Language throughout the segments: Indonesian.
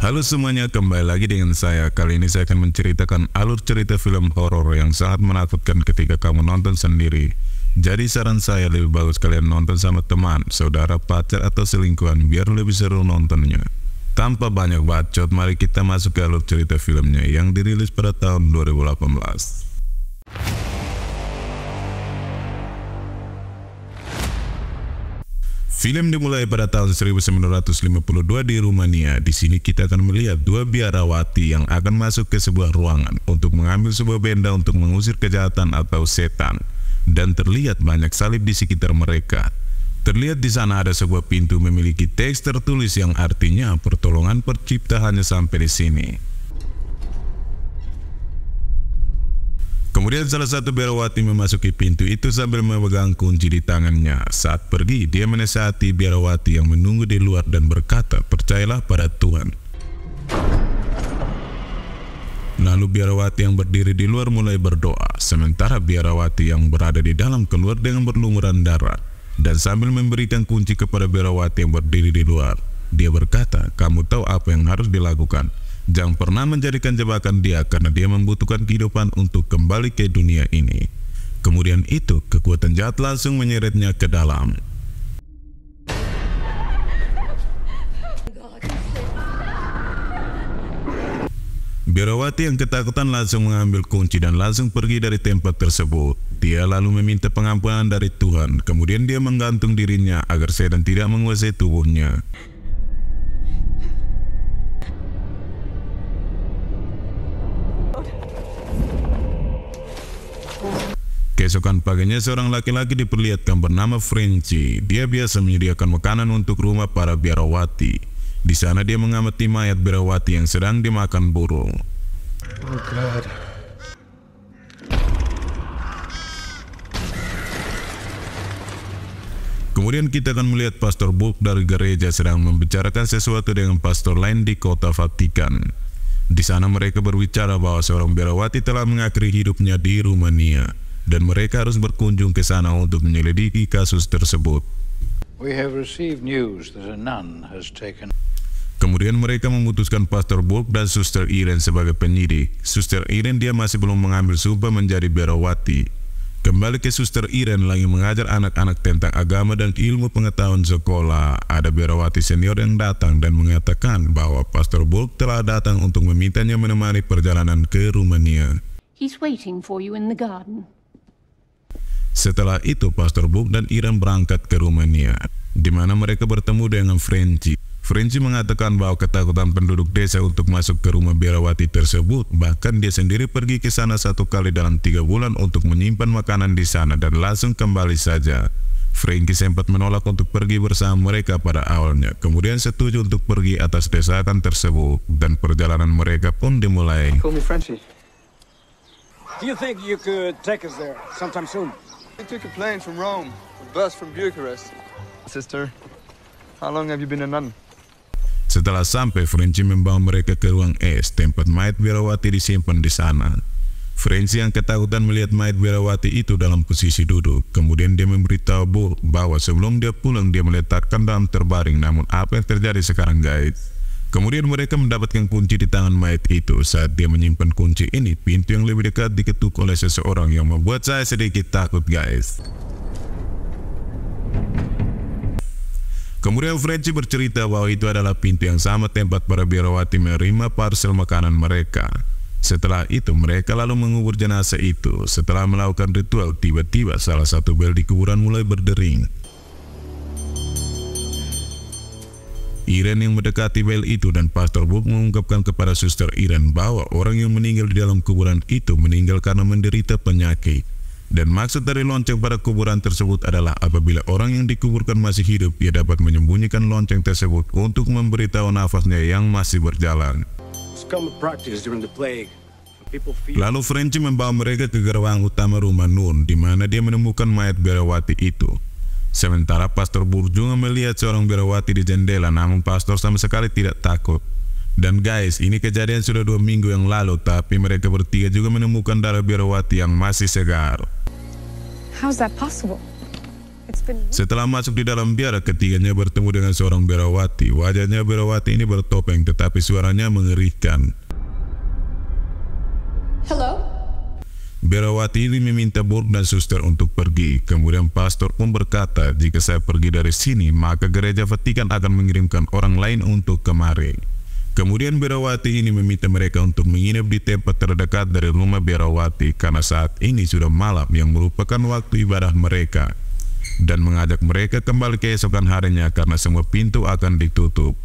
Halo semuanya, kembali lagi dengan saya. Kali ini saya akan menceritakan alur cerita film horor yang sangat menakutkan ketika kamu nonton sendiri. Jadi saran saya lebih bagus kalian nonton sama teman, saudara, pacar, atau selingkuhan biar lebih seru nontonnya. Tanpa banyak bacot, mari kita masuk ke alur cerita filmnya yang dirilis pada tahun 2018. Film dimulai pada tahun 1952 di Rumania. Di sini kita akan melihat dua biarawati yang akan masuk ke sebuah ruangan untuk mengambil sebuah benda untuk mengusir kejahatan atau setan. Dan terlihat banyak salib di sekitar mereka. Terlihat di sana ada sebuah pintu memiliki teks tertulis yang artinya pertolongan pencipta hanya sampai di sini. Kemudian salah satu biarawati memasuki pintu itu sambil memegang kunci di tangannya. Saat pergi, dia menasihati biarawati yang menunggu di luar dan berkata, "Percayalah pada Tuhan." Lalu biarawati yang berdiri di luar mulai berdoa, sementara biarawati yang berada di dalam keluar dengan berlumuran darah. Dan sambil memberikan kunci kepada biarawati yang berdiri di luar, dia berkata, "Kamu tahu apa yang harus dilakukan. Jangan pernah menjadikan jebakan dia karena dia membutuhkan kehidupan untuk kembali ke dunia ini." Kemudian itu, kekuatan jahat langsung menyeretnya ke dalam. Biarawati yang ketakutan langsung mengambil kunci dan langsung pergi dari tempat tersebut. Dia lalu meminta pengampunan dari Tuhan. Kemudian dia menggantung dirinya agar setan tidak menguasai tubuhnya. Keesokan paginya seorang laki-laki diperlihatkan bernama Frenchy. Dia biasa menyediakan makanan untuk rumah para biarawati. Di sana dia mengamati mayat biarawati yang sedang dimakan burung. Oh God. Kemudian kita akan melihat Pastor Bulk dari gereja sedang membicarakan sesuatu dengan pastor lain di kota Vatikan. Di sana mereka berbicara bahwa seorang biarawati telah mengakhiri hidupnya di Rumania. Dan mereka harus berkunjung ke sana untuk menyelidiki kasus tersebut. We have received news that a nun has taken. Kemudian mereka memutuskan Pastor Bulk dan Suster Irene sebagai penyidik. Suster Irene dia masih belum mengambil sumpah menjadi biarawati. Kembali ke Suster Irene lagi mengajar anak-anak tentang agama dan ilmu pengetahuan sekolah. Ada biarawati senior yang datang dan mengatakan bahwa Pastor Bulk telah datang untuk memintanya menemani perjalanan ke Rumania. He's waiting for you in the garden. Setelah itu, Pastor Bulk dan Irene berangkat ke Rumania, di mana mereka bertemu dengan Frenchy. Frenchy mengatakan bahwa ketakutan penduduk desa untuk masuk ke rumah biarawati tersebut, bahkan dia sendiri pergi ke sana 1 kali dalam 3 bulan untuk menyimpan makanan di sana dan langsung kembali saja. Frenchy sempat menolak untuk pergi bersama mereka pada awalnya, kemudian setuju untuk pergi atas desakan tersebut, dan perjalanan mereka pun dimulai. Call me Frenchy. Do you think you could take us there sometime soon? We took a plane from Rome, a bus from Bucharest. Sister, how long have you been a nun? Setelah sampai, Frenchy membawa mereka ke ruang es, tempat mayat biarawati disimpan di sana. Frenchy yang ketakutan melihat mayat biarawati itu dalam posisi duduk. Kemudian dia memberitahu Bulk bahwa sebelum dia pulang dia meletakkan dalam terbaring. Namun apa yang terjadi sekarang, guys? Kemudian mereka mendapatkan kunci di tangan mayat itu. Saat dia menyimpan kunci ini, pintu yang lebih dekat diketuk oleh seseorang yang membuat saya sedikit takut, guys. Kemudian Frenchy bercerita bahwa itu adalah pintu yang sama tempat para biarawati menerima parsel makanan mereka. Setelah itu mereka lalu mengubur jenazah itu. Setelah melakukan ritual, tiba-tiba salah satu bel di kuburan mulai berdering. Irene yang mendekati bel itu dan Pastor Bulk mengungkapkan kepada Suster Irene bahwa orang yang meninggal di dalam kuburan itu meninggal karena menderita penyakit. Dan maksud dari lonceng pada kuburan tersebut adalah apabila orang yang dikuburkan masih hidup, ia dapat menyembunyikan lonceng tersebut untuk memberitahu nafasnya yang masih berjalan. Lalu Frenchy membawa mereka ke gerbang utama rumah Nun, di mana dia menemukan mayat biarawati itu. Sementara Pastor Bulk juga melihat seorang biarawati di jendela, namun Pastor sama sekali tidak takut. Dan guys, ini kejadian sudah 2 minggu yang lalu, tapi mereka bertiga juga menemukan darah biarawati yang masih segar. How's that possible? Setelah masuk di dalam biara, ketiganya bertemu dengan seorang biarawati. Wajahnya biarawati ini bertopeng, tetapi suaranya mengerikan. Hello? Biarawati ini meminta Burke dan suster untuk pergi. Kemudian pastor pun berkata, jika saya pergi dari sini, maka gereja Vatikan akan mengirimkan orang lain untuk kemari. Kemudian biarawati ini meminta mereka untuk menginap di tempat terdekat dari rumah biarawati karena saat ini sudah malam yang merupakan waktu ibadah mereka, dan mengajak mereka kembali keesokan harinya karena semua pintu akan ditutup.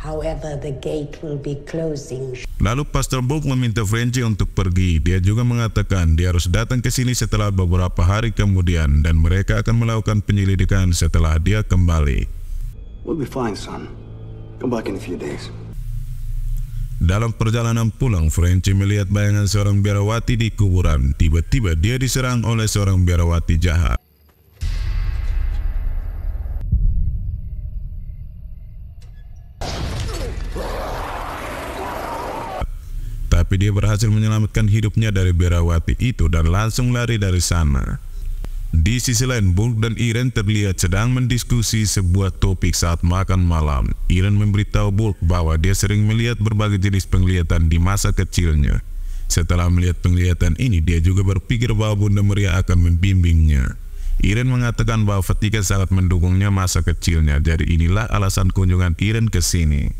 However, the gate will be closing. Lalu Pastor Burke meminta Frenchy untuk pergi. Dia juga mengatakan dia harus datang ke sini setelah beberapa hari kemudian, dan mereka akan melakukan penyelidikan setelah dia kembali. We'll be fine, son. Come back in a few days. Dalam perjalanan pulang, Frenchy melihat bayangan seorang biarawati di kuburan. Tiba-tiba dia diserang oleh seorang biarawati jahat. Tapi dia berhasil menyelamatkan hidupnya dari biarawati itu dan langsung lari dari sana. Di sisi lain, Burke dan Irene terlihat sedang mendiskusi sebuah topik saat makan malam. Irene memberitahu Burke bahwa dia sering melihat berbagai jenis penglihatan di masa kecilnya. Setelah melihat penglihatan ini, dia juga berpikir bahwa Bunda Maria akan membimbingnya. Irene mengatakan bahwa Vatikan sangat mendukungnya masa kecilnya, jadi inilah alasan kunjungan Irene ke sini.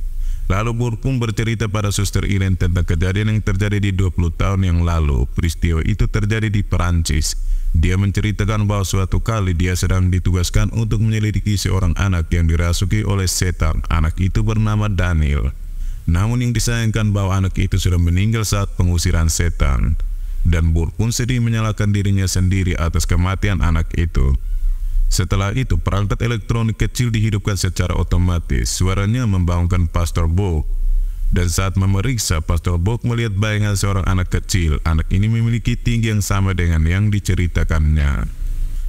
Lalu Burke pun bercerita pada suster Irene tentang kejadian yang terjadi di 20 tahun yang lalu. Peristiwa itu terjadi di Perancis. Dia menceritakan bahwa suatu kali dia sedang ditugaskan untuk menyelidiki seorang anak yang dirasuki oleh setan. Anak itu bernama Daniel. Namun yang disayangkan bahwa anak itu sudah meninggal saat pengusiran setan. Dan Burke pun sedih menyalahkan dirinya sendiri atas kematian anak itu. Setelah itu, perangkat elektronik kecil dihidupkan secara otomatis. Suaranya membangunkan Pastor Burke. Dan saat memeriksa, Pastor Burke melihat bayangan seorang anak kecil. Anak ini memiliki tinggi yang sama dengan yang diceritakannya.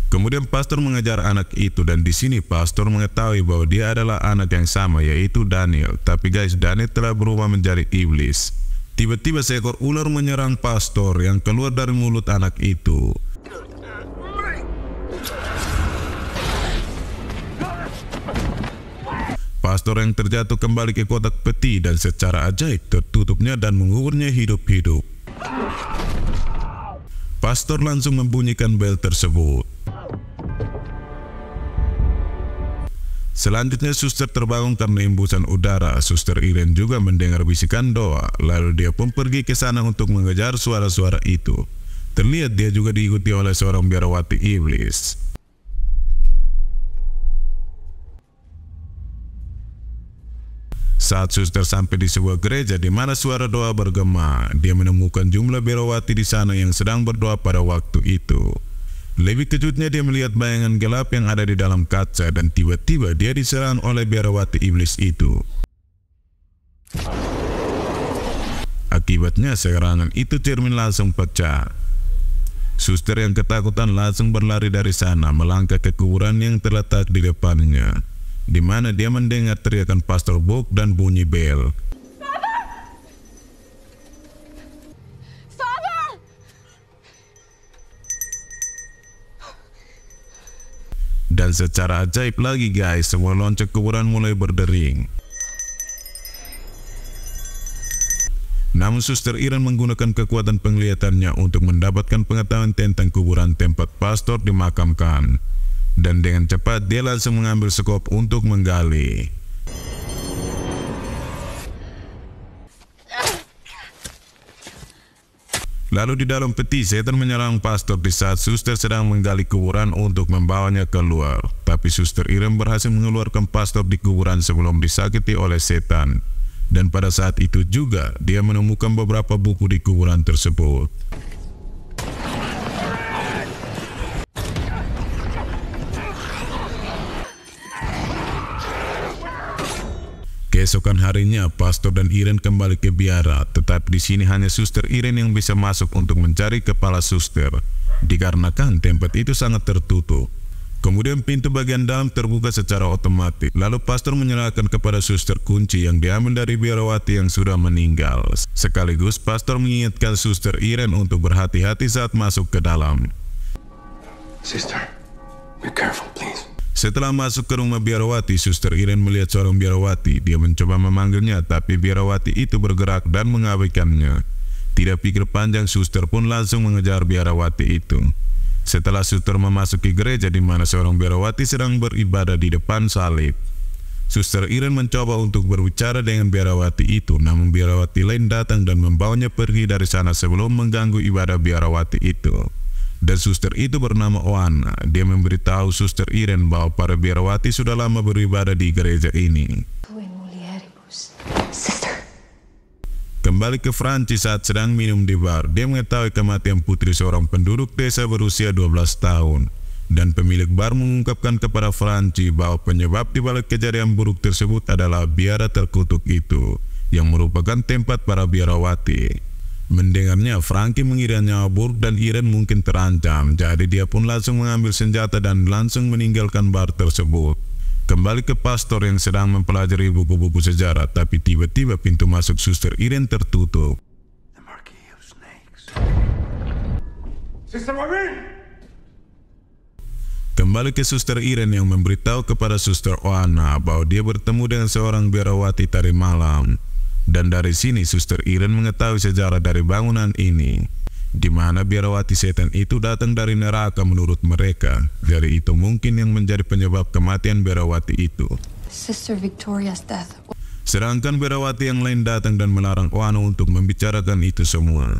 Kemudian Pastor mengejar anak itu, dan di sini Pastor mengetahui bahwa dia adalah anak yang sama, yaitu Daniel. Tapi guys, Daniel telah berubah menjadi iblis. Tiba-tiba seekor ular menyerang Pastor yang keluar dari mulut anak itu. Pastor yang terjatuh kembali ke kotak peti dan secara ajaib tertutupnya dan menguburnya hidup-hidup. Pastor langsung membunyikan bel tersebut. Selanjutnya suster terbangun karena hembusan udara. Suster Irene juga mendengar bisikan doa. Lalu dia pun pergi ke sana untuk mengejar suara-suara itu. Terlihat dia juga diikuti oleh seorang biarawati iblis. Saat suster sampai di sebuah gereja di mana suara doa bergema, dia menemukan jumlah biarawati di sana yang sedang berdoa pada waktu itu. Lebih kejutnya dia melihat bayangan gelap yang ada di dalam kaca dan tiba-tiba dia diserang oleh biarawati iblis itu. Akibatnya serangan itu cermin langsung pecah. Suster yang ketakutan langsung berlari dari sana melangkah ke kuburan yang terletak di depannya, di mana dia mendengar teriakan Pastor Burke dan bunyi bel. Father! Dan secara ajaib lagi guys, semua lonceng kuburan mulai berdering. Namun suster Irene menggunakan kekuatan penglihatannya untuk mendapatkan pengetahuan tentang kuburan tempat pastor dimakamkan. Dan dengan cepat dia langsung mengambil skop untuk menggali. Lalu di dalam peti, setan menyerang pastor di saat suster sedang menggali kuburan untuk membawanya keluar. Tapi suster Irene berhasil mengeluarkan pastor di kuburan sebelum disakiti oleh setan. Dan pada saat itu juga, dia menemukan beberapa buku di kuburan tersebut. Keesokan harinya, Pastor dan Irene kembali ke biara, tetapi di sini hanya suster Irene yang bisa masuk untuk mencari kepala suster, dikarenakan tempat itu sangat tertutup. Kemudian pintu bagian dalam terbuka secara otomatis. Lalu Pastor menyerahkan kepada suster kunci yang diambil dari biarawati yang sudah meninggal. Sekaligus Pastor mengingatkan suster Irene untuk berhati-hati saat masuk ke dalam. Sister, Be careful, please. Setelah masuk ke rumah biarawati, Suster Irene melihat seorang biarawati. Dia mencoba memanggilnya, tapi biarawati itu bergerak dan mengabaikannya. Tidak pikir panjang, suster pun langsung mengejar biarawati itu. Setelah suster memasuki gereja di mana seorang biarawati sedang beribadah di depan salib, Suster Irene mencoba untuk berbicara dengan biarawati itu, namun biarawati lain datang dan membawanya pergi dari sana sebelum mengganggu ibadah biarawati itu. Dan suster itu bernama Oana. Dia memberitahu Suster Irene bahwa para biarawati sudah lama beribadah di gereja ini. Kembali ke Franci saat sedang minum di bar, dia mengetahui kematian putri seorang penduduk desa berusia 12 tahun. Dan pemilik bar mengungkapkan kepada Franci bahwa penyebab di balik kejadian buruk tersebut adalah biara terkutuk itu, yang merupakan tempat para biarawati. Mendengarnya, Frankie mengira nyawa buruk dan Irene mungkin terancam, jadi dia pun langsung mengambil senjata dan langsung meninggalkan bar tersebut. Kembali ke pastor yang sedang mempelajari buku-buku sejarah, tapi tiba-tiba pintu masuk Suster Irene tertutup. Kembali ke Suster Irene yang memberitahu kepada Suster Oana bahwa dia bertemu dengan seorang biarawati tadi malam. Dan dari sini Suster Irene mengetahui sejarah dari bangunan ini, di mana biarawati setan itu datang dari neraka menurut mereka. Dari itu mungkin yang menjadi penyebab kematian biarawati itu. Sister Victoria's death. Sedangkan biarawati yang lain datang dan melarang Oana untuk membicarakan itu semua.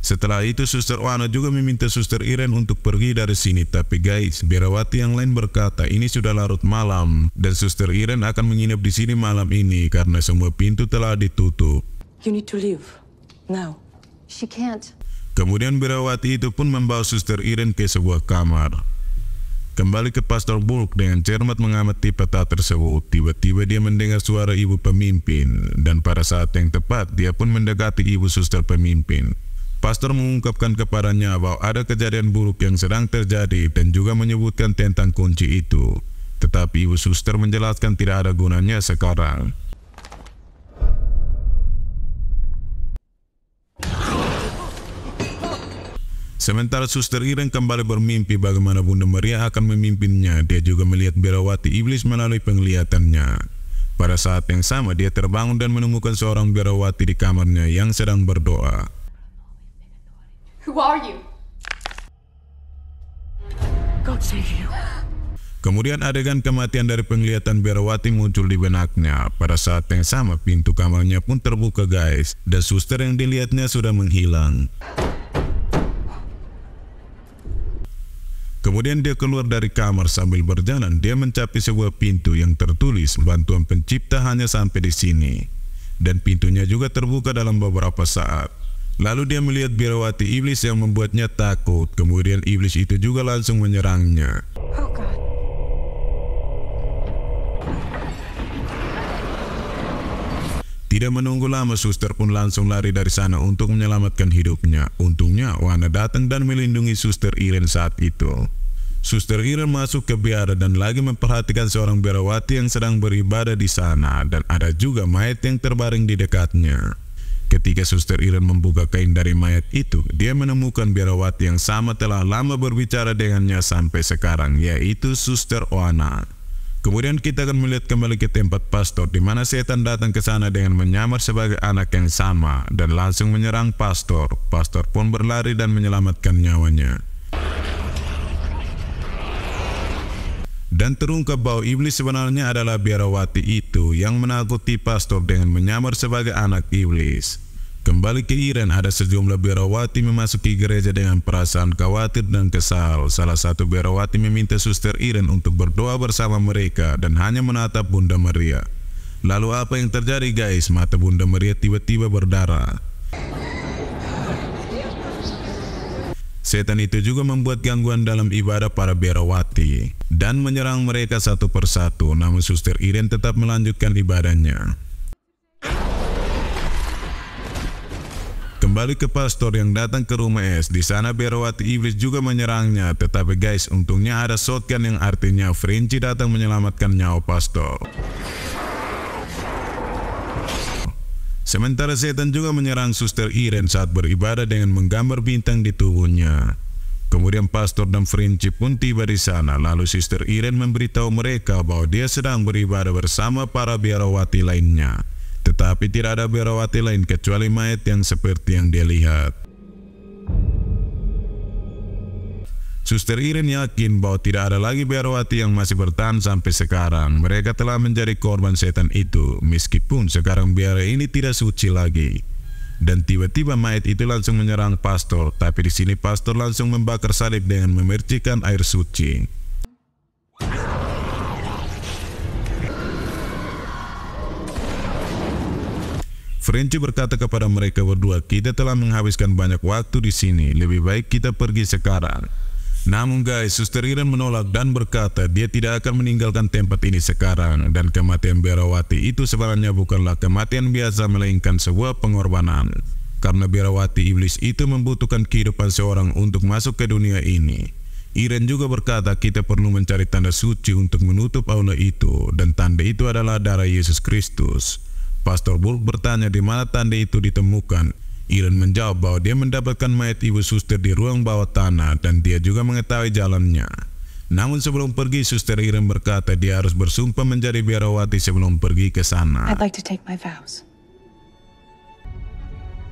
Setelah itu Suster Oana juga meminta Suster Irene untuk pergi dari sini. Tapi guys, biarawati yang lain berkata ini sudah larut malam dan Suster Irene akan menginap di sini malam ini karena semua pintu telah ditutup. You need to leave now. She can't. Kemudian biarawati itu pun membawa Suster Irene ke sebuah kamar. Kembali ke Pastor Burke dengan cermat mengamati peta tersebut. Tiba-tiba dia mendengar suara ibu pemimpin dan pada saat yang tepat dia pun mendekati ibu suster pemimpin. Pastor mengungkapkan kepadanya bahwa ada kejadian buruk yang sedang terjadi dan juga menyebutkan tentang kunci itu. Tetapi ibu suster menjelaskan tidak ada gunanya sekarang. Sementara Suster Irene kembali bermimpi bagaimana Bunda Maria akan memimpinnya. Dia juga melihat biarawati iblis melalui penglihatannya. Pada saat yang sama dia terbangun dan menemukan seorang biarawati di kamarnya yang sedang berdoa. Who are you? God save you. Kemudian adegan kematian dari penglihatan biarawati muncul di benaknya. Pada saat yang sama pintu kamarnya pun terbuka guys, dan suster yang dilihatnya sudah menghilang. Kemudian dia keluar dari kamar sambil berjalan. Dia mencapai sebuah pintu yang tertulis bantuan pencipta hanya sampai di sini. Dan pintunya juga terbuka dalam beberapa saat. Lalu dia melihat biarawati iblis yang membuatnya takut. Kemudian iblis itu juga langsung menyerangnya. Oh God. Tidak menunggu lama, suster pun langsung lari dari sana untuk menyelamatkan hidupnya. Untungnya Oana datang dan melindungi Suster Irene saat itu. Suster Irene masuk ke biara dan lagi memperhatikan seorang biarawati yang sedang beribadah di sana, dan ada juga mayat yang terbaring di dekatnya. Ketika Suster Irene membuka kain dari mayat itu, dia menemukan biarawati yang sama telah lama berbicara dengannya sampai sekarang, yaitu Suster Oana. Kemudian kita akan melihat kembali ke tempat pastor, di mana setan datang ke sana dengan menyamar sebagai anak yang sama dan langsung menyerang pastor. Pastor pun berlari dan menyelamatkan nyawanya. Dan terungkap bahwa iblis sebenarnya adalah biarawati itu yang menakuti pastor dengan menyamar sebagai anak iblis. Kembali ke Irene, ada sejumlah biarawati memasuki gereja dengan perasaan khawatir dan kesal. Salah satu biarawati meminta Suster Irene untuk berdoa bersama mereka dan hanya menatap Bunda Maria. Lalu apa yang terjadi guys? Mata Bunda Maria tiba-tiba berdarah. Setan itu juga membuat gangguan dalam ibadah para biarawati dan menyerang mereka satu persatu, namun Suster Irene tetap melanjutkan ibadahnya. Kembali ke pastor yang datang ke rumah es. Di sana biarawati iblis juga menyerangnya, tetapi guys, untungnya ada shotgun yang artinya Franci datang menyelamatkan nyawa pastor. Sementara setan juga menyerang Suster Irene saat beribadah dengan menggambar bintang di tubuhnya. Kemudian pastor dan Frenchie pun tiba di sana. Lalu Suster Irene memberitahu mereka bahwa dia sedang beribadah bersama para biarawati lainnya. Tetapi tidak ada biarawati lain kecuali mayat yang seperti yang dia lihat. Suster Irene yakin bahwa tidak ada lagi biarawati yang masih bertahan sampai sekarang. Mereka telah menjadi korban setan itu, meskipun sekarang biara ini tidak suci lagi. Dan tiba-tiba mayat itu langsung menyerang pastor, tapi di sini pastor langsung membakar salib dengan memercikan air suci. Frenchie berkata kepada mereka berdua, "Kita telah menghabiskan banyak waktu di sini, lebih baik kita pergi sekarang." Namun guys, Suster Irene menolak dan berkata dia tidak akan meninggalkan tempat ini sekarang, dan kematian biarawati itu sebenarnya bukanlah kematian biasa melainkan sebuah pengorbanan. Karena biarawati iblis itu membutuhkan kehidupan seorang untuk masuk ke dunia ini. Irene juga berkata kita perlu mencari tanda suci untuk menutup aula itu, dan tanda itu adalah darah Yesus Kristus. Pastor Bulk bertanya di mana tanda itu ditemukan. Irene menjawab bahwa dia mendapatkan mayat ibu suster di ruang bawah tanah dan dia juga mengetahui jalannya. Namun sebelum pergi, Suster Irene berkata dia harus bersumpah menjadi biarawati sebelum pergi ke sana. I'd like to take my vows.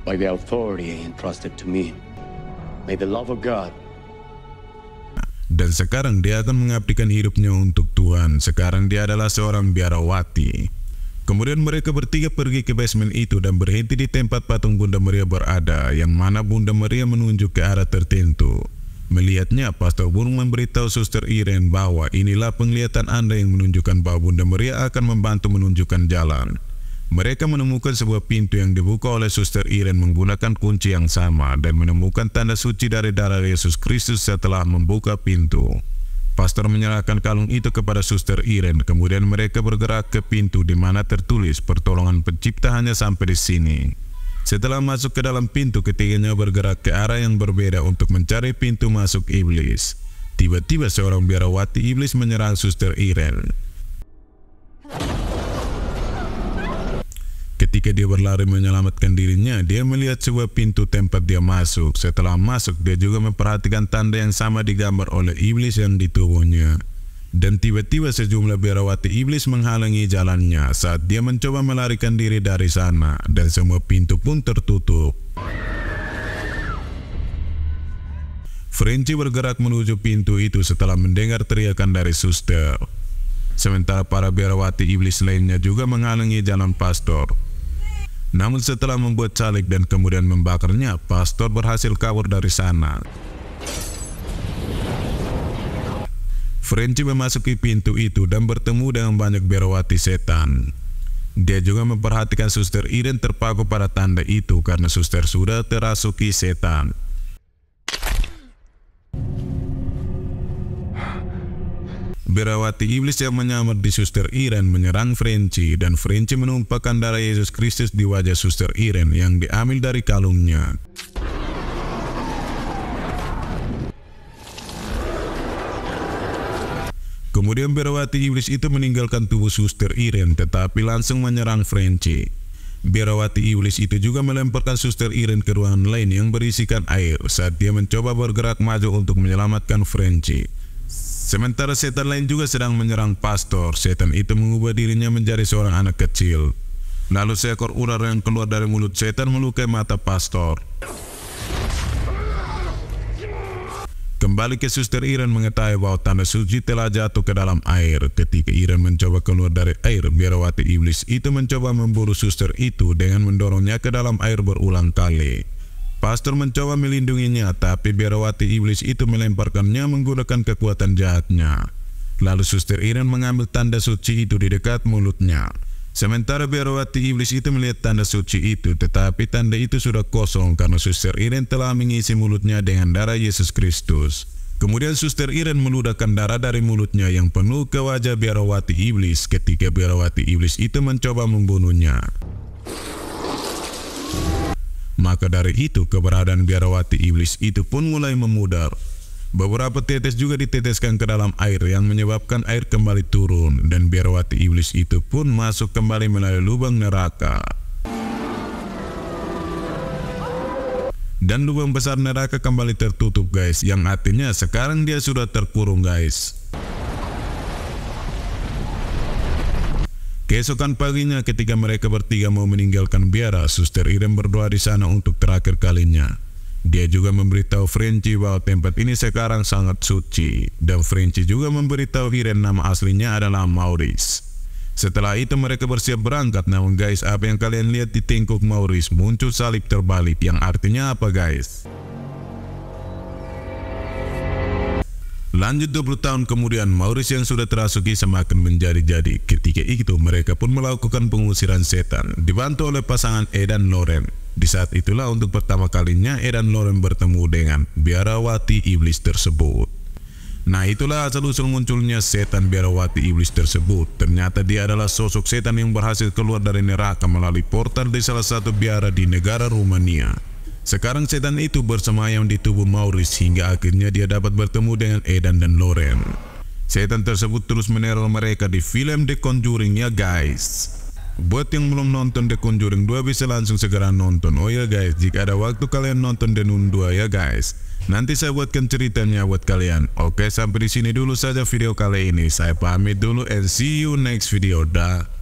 By the authority entrusted to me, may the love of God. Dan sekarang dia akan mengabdikan hidupnya untuk Tuhan. Sekarang dia adalah seorang biarawati. Kemudian mereka bertiga pergi ke basement itu dan berhenti di tempat patung Bunda Maria berada, yang mana Bunda Maria menunjuk ke arah tertentu. Melihatnya, Pastor Bulk memberitahu Suster Irene bahwa inilah penglihatan Anda yang menunjukkan bahwa Bunda Maria akan membantu menunjukkan jalan. Mereka menemukan sebuah pintu yang dibuka oleh Suster Irene menggunakan kunci yang sama dan menemukan tanda suci dari darah Yesus Kristus setelah membuka pintu. Pastor menyerahkan kalung itu kepada Suster Irene, kemudian mereka bergerak ke pintu di mana tertulis pertolongan pencipta hanya sampai di sini. Setelah masuk ke dalam pintu, ketiganya bergerak ke arah yang berbeda untuk mencari pintu masuk iblis. Tiba-tiba seorang biarawati iblis menyerang Suster Irene. Ketika dia berlari menyelamatkan dirinya, dia melihat sebuah pintu tempat dia masuk. Setelah masuk, dia juga memperhatikan tanda yang sama digambar oleh iblis yang di tubuhnya. Dan tiba-tiba sejumlah biarawati iblis menghalangi jalannya saat dia mencoba melarikan diri dari sana, dan semua pintu pun tertutup. Frenchie bergerak menuju pintu itu setelah mendengar teriakan dari suster. Sementara para biarawati iblis lainnya juga menghalangi jalan pastor. Namun setelah membuat salib dan kemudian membakarnya, pastor berhasil kabur dari sana. Frenchie memasuki pintu itu dan bertemu dengan banyak biarawati setan. Dia juga memperhatikan Suster Irene terpaku pada tanda itu karena suster sudah terasuki setan. Biarawati iblis yang menyamar di Suster Irene menyerang Frenchie, dan Frenchie menumpahkan darah Yesus Kristus di wajah Suster Irene yang diambil dari kalungnya. Kemudian biarawati iblis itu meninggalkan tubuh Suster Irene tetapi langsung menyerang Frenchie. Biarawati iblis itu juga melemparkan Suster Irene ke ruangan lain yang berisikan air saat dia mencoba bergerak maju untuk menyelamatkan Frenchie. Sementara setan lain juga sedang menyerang pastor. Setan itu mengubah dirinya menjadi seorang anak kecil. Lalu seekor ular yang keluar dari mulut setan melukai mata pastor. Kembali ke Suster Irene mengetahui bahwa tanda suci telah jatuh ke dalam air. Ketika Irene mencoba keluar dari air, biarawati iblis itu mencoba memburu suster itu dengan mendorongnya ke dalam air berulang kali. Pastor mencoba melindunginya, tapi biarawati iblis itu melemparkannya menggunakan kekuatan jahatnya. Lalu Suster Irene mengambil tanda suci itu di dekat mulutnya. Sementara biarawati iblis itu melihat tanda suci itu, tetapi tanda itu sudah kosong karena Suster Irene telah mengisi mulutnya dengan darah Yesus Kristus. Kemudian Suster Irene meludahkan darah dari mulutnya yang penuh ke wajah biarawati iblis ketika biarawati iblis itu mencoba membunuhnya. Maka dari itu keberadaan biarawati iblis itu pun mulai memudar. Beberapa tetes juga diteteskan ke dalam air yang menyebabkan air kembali turun, dan biarawati iblis itu pun masuk kembali melalui lubang neraka. Dan lubang besar neraka kembali tertutup guys, yang artinya sekarang dia sudah terkurung guys. Keesokan paginya ketika mereka bertiga mau meninggalkan biara, Suster Irene berdoa di sana untuk terakhir kalinya. Dia juga memberitahu Frenchy bahwa tempat ini sekarang sangat suci, dan Frenchy juga memberitahu Irene nama aslinya adalah Maurice. Setelah itu mereka bersiap berangkat. Namun guys, apa yang kalian lihat di tengkuk Maurice? Muncul salib terbalik, yang artinya apa guys? Lanjut 20 tahun kemudian, Maurice yang sudah terasuki semakin menjadi-jadi. Ketika itu mereka pun melakukan pengusiran setan, dibantu oleh pasangan Ed dan Lauren. Di saat itulah untuk pertama kalinya Ed dan Lauren bertemu dengan biarawati iblis tersebut. Nah, itulah asal-usul munculnya setan biarawati iblis tersebut. Ternyata dia adalah sosok setan yang berhasil keluar dari neraka melalui portal di salah satu biara di negara Rumania. Sekarang setan itu bersemayam di tubuh Maurice hingga akhirnya dia dapat bertemu dengan Edan dan Lauren. Setan tersebut terus meneror mereka di film The Conjuring ya guys. Buat yang belum nonton The Conjuring 2 bisa langsung segera nonton. Oh ya guys, jika ada waktu kalian nonton The Nun 2 ya guys. Nanti saya buatkan ceritanya buat kalian. Oke, sampai di sini dulu saja video kali ini. Saya pamit dulu and see you next video. Dah.